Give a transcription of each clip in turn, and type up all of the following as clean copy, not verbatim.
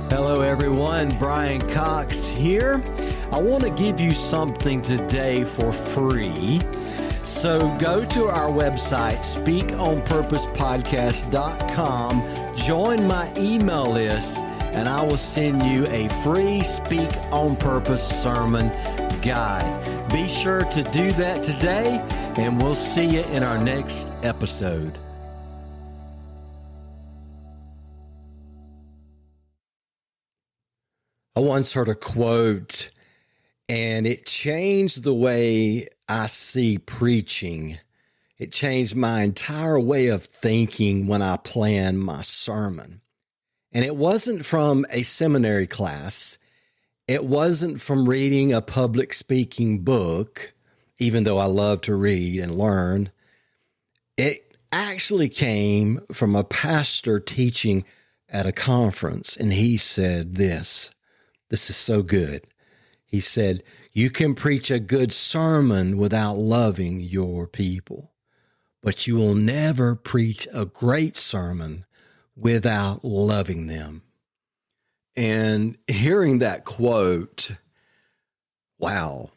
Hello, everyone. Brian Cox here. I want to give you something today for free. So go to our website, speakonpurposepodcast.com, join my email list, and I will send you a free Speak on Purpose sermon guide. Be sure to do that today, and we'll see you in our next episode. I once heard a quote, and it changed the way I see preaching. It changed my entire way of thinking when I plan my sermon. And it wasn't from a seminary class. It wasn't from reading a public speaking book, even though I love to read and learn. It actually came from a pastor teaching at a conference, and he said this. This is so good. He said, you can preach a good sermon without loving your people, but you will never preach a great sermon without loving them. And hearing that quote, wow,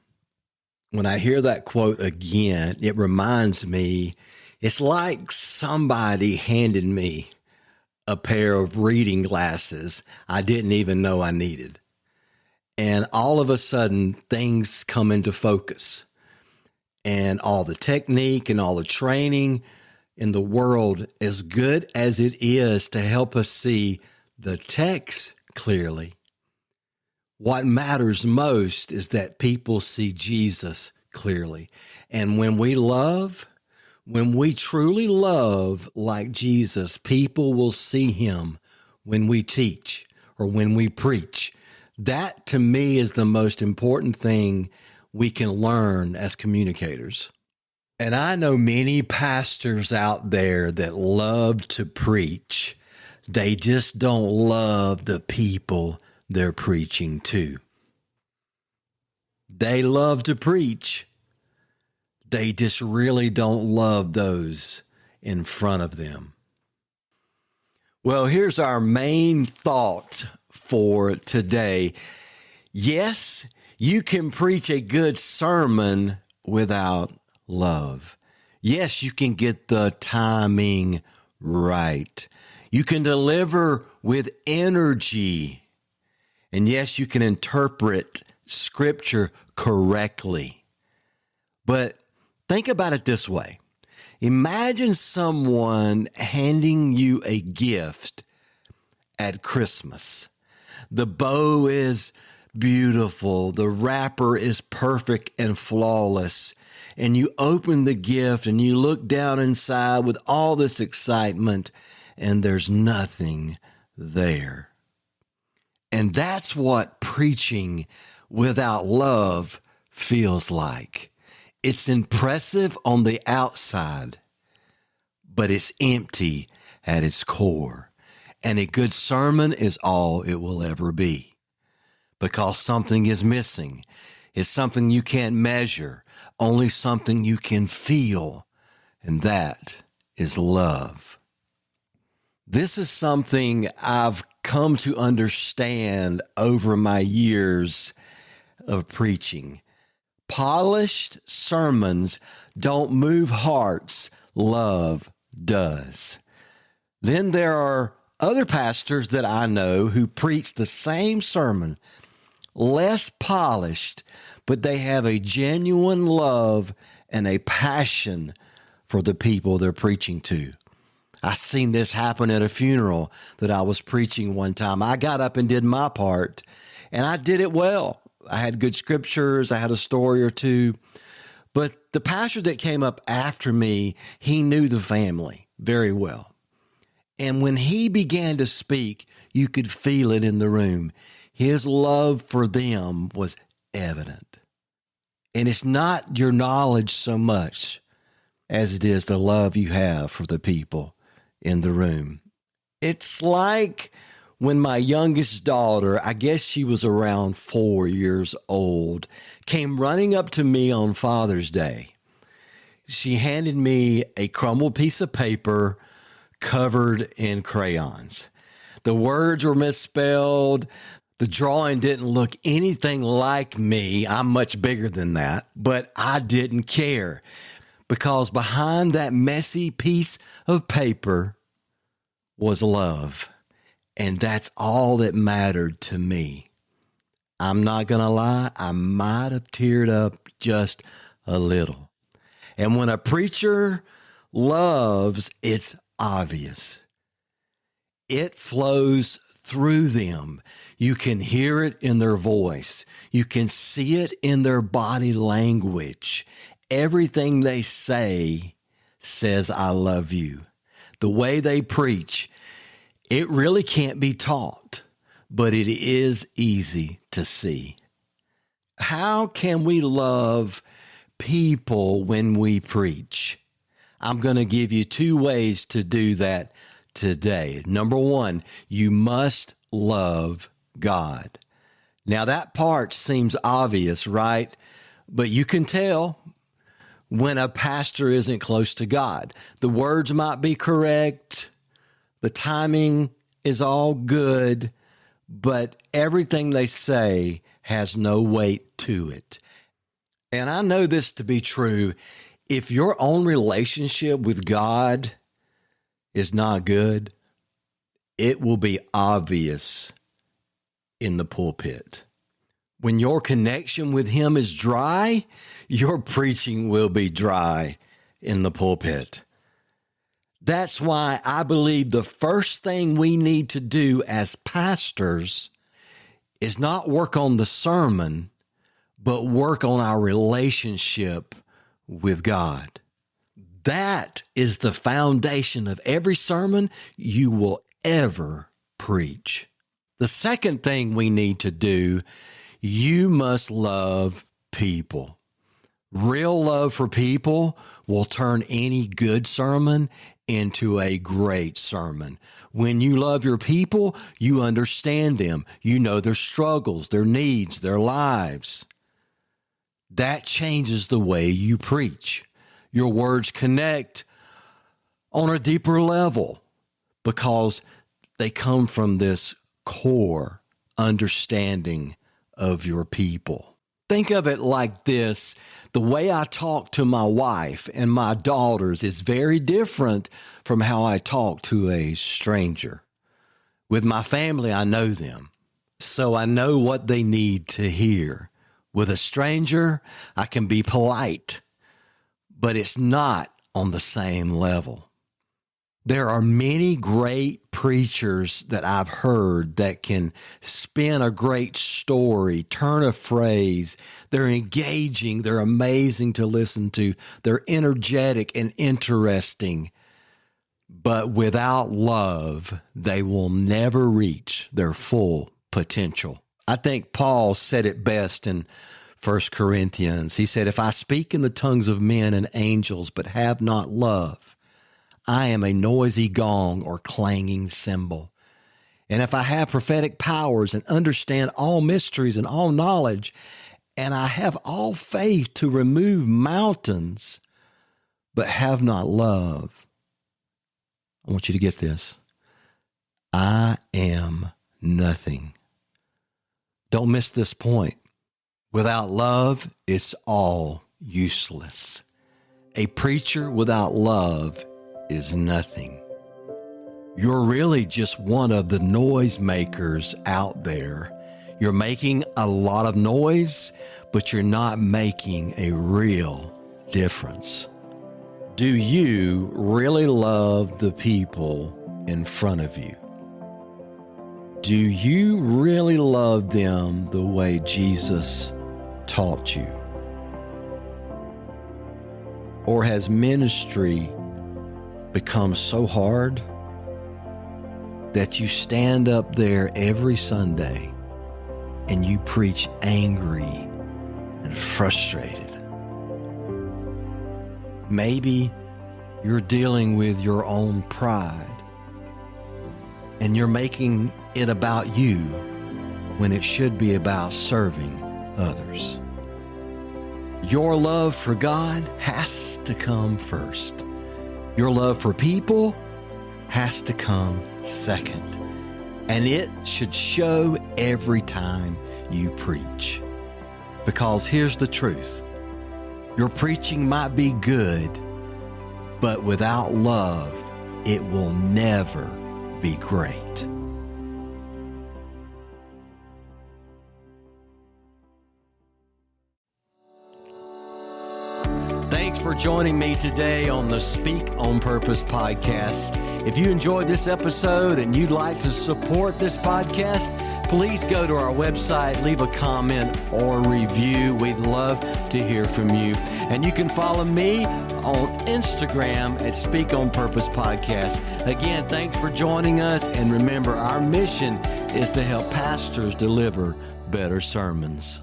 when I hear that quote again, it reminds me, it's like somebody handed me a pair of reading glasses I didn't even know I needed. And all of a sudden, things come into focus. And all the technique and all the training in the world, as good as it is to help us see the text clearly, what matters most is that people see Jesus clearly. And when we truly love like Jesus, people will see him when we teach or when we preach. That, to me, is the most important thing we can learn as communicators. And I know many pastors out there that love to preach. They just don't love the people they're preaching to. They love to preach. They just really don't love those in front of them. Well, here's our main thought for today. Yes, you can preach a good sermon without love. Yes, you can get the timing right. You can deliver with energy. And yes, you can interpret Scripture correctly. But think about it this way. Imagine someone handing you a gift at Christmas. The bow is beautiful. The wrapper is perfect and flawless. And you open the gift and you look down inside with all this excitement, and there's nothing there. And that's what preaching without love feels like. It's impressive on the outside, but it's empty at its core. And a good sermon is all it will ever be, because something is missing. It's something you can't measure, only something you can feel, and that is love. This is something I've come to understand over my years of preaching. Polished sermons don't move hearts, love does. Then there are other pastors that I know who preach the same sermon, less polished, but they have a genuine love and a passion for the people they're preaching to. I seen this happen at a funeral that I was preaching one time. I got up and did my part, and I did it well. I had good scriptures. I had a story or two. But the pastor that came up after me, he knew the family very well. And when he began to speak, you could feel it in the room. His love for them was evident. And it's not your knowledge so much as it is the love you have for the people in the room. It's like when my youngest daughter, I guess she was around 4 years old, came running up to me on Father's Day. She handed me a crumpled piece of paper covered in crayons. The words were misspelled. The drawing didn't look anything like me. I'm much bigger than that, but I didn't care because behind that messy piece of paper was love. And that's all that mattered to me. I'm not going to lie, I might have teared up just a little. And when a preacher loves, it's obvious. It flows through them. You can hear it in their voice. You can see it in their body language. Everything they say says, I love you. The way they preach, it really can't be taught, but it is easy to see. How can we love people when we preach? I'm going to give you 2 ways to do that today. Number 1, you must love God. Now that part seems obvious, right? But you can tell when a pastor isn't close to God. The words might be correct. The timing is all good, but everything they say has no weight to it. And I know this to be true. If your own relationship with God is not good, it will be obvious in the pulpit. When your connection with Him is dry, your preaching will be dry in the pulpit. That's why I believe the first thing we need to do as pastors is not work on the sermon, but work on our relationship with God. That is the foundation of every sermon you will ever preach. The second thing we need to do, you must love people. Real love for people will turn any good sermon into a great sermon. When you love your people, you understand them. You know their struggles, their needs, their lives. That changes the way you preach. Your words connect on a deeper level because they come from this core understanding of your people. Think of it like this. The way I talk to my wife and my daughters is very different from how I talk to a stranger. With my family, I know them, so I know what they need to hear. With a stranger, I can be polite, but it's not on the same level. There are many great preachers that I've heard that can spin a great story, turn a phrase. They're engaging. They're amazing to listen to. They're energetic and interesting. But without love, they will never reach their full potential. I think Paul said it best in 1 Corinthians. He said, if I speak in the tongues of men and angels, but have not love, I am a noisy gong or clanging cymbal. And if I have prophetic powers and understand all mysteries and all knowledge, and I have all faith to remove mountains, but have not love, I want you to get this. I am nothing. Don't miss this point. Without love, it's all useless. A preacher without love is nothing. You're really just one of the noisemakers out there. You're making a lot of noise, but you're not making a real difference. Do you really love the people in front of you? Do you really love them the way Jesus taught you? Or has ministry become so hard that you stand up there every Sunday and you preach angry and frustrated? Maybe you're dealing with your own pride and you're making it about you when it should be about serving others. Your love for God has to come first. Your love for people has to come second. And it should show every time you preach. Because here's the truth. Your preaching might be good, but without love, it will never be great. Thanks for joining me today on the Speak on Purpose podcast. If you enjoyed this episode and you'd like to support this podcast, please go to our website, leave a comment or review. We'd love to hear from you. And you can follow me on Instagram at Speak on Purpose Podcast. Again, thanks for joining us. And remember, our mission is to help pastors deliver better sermons.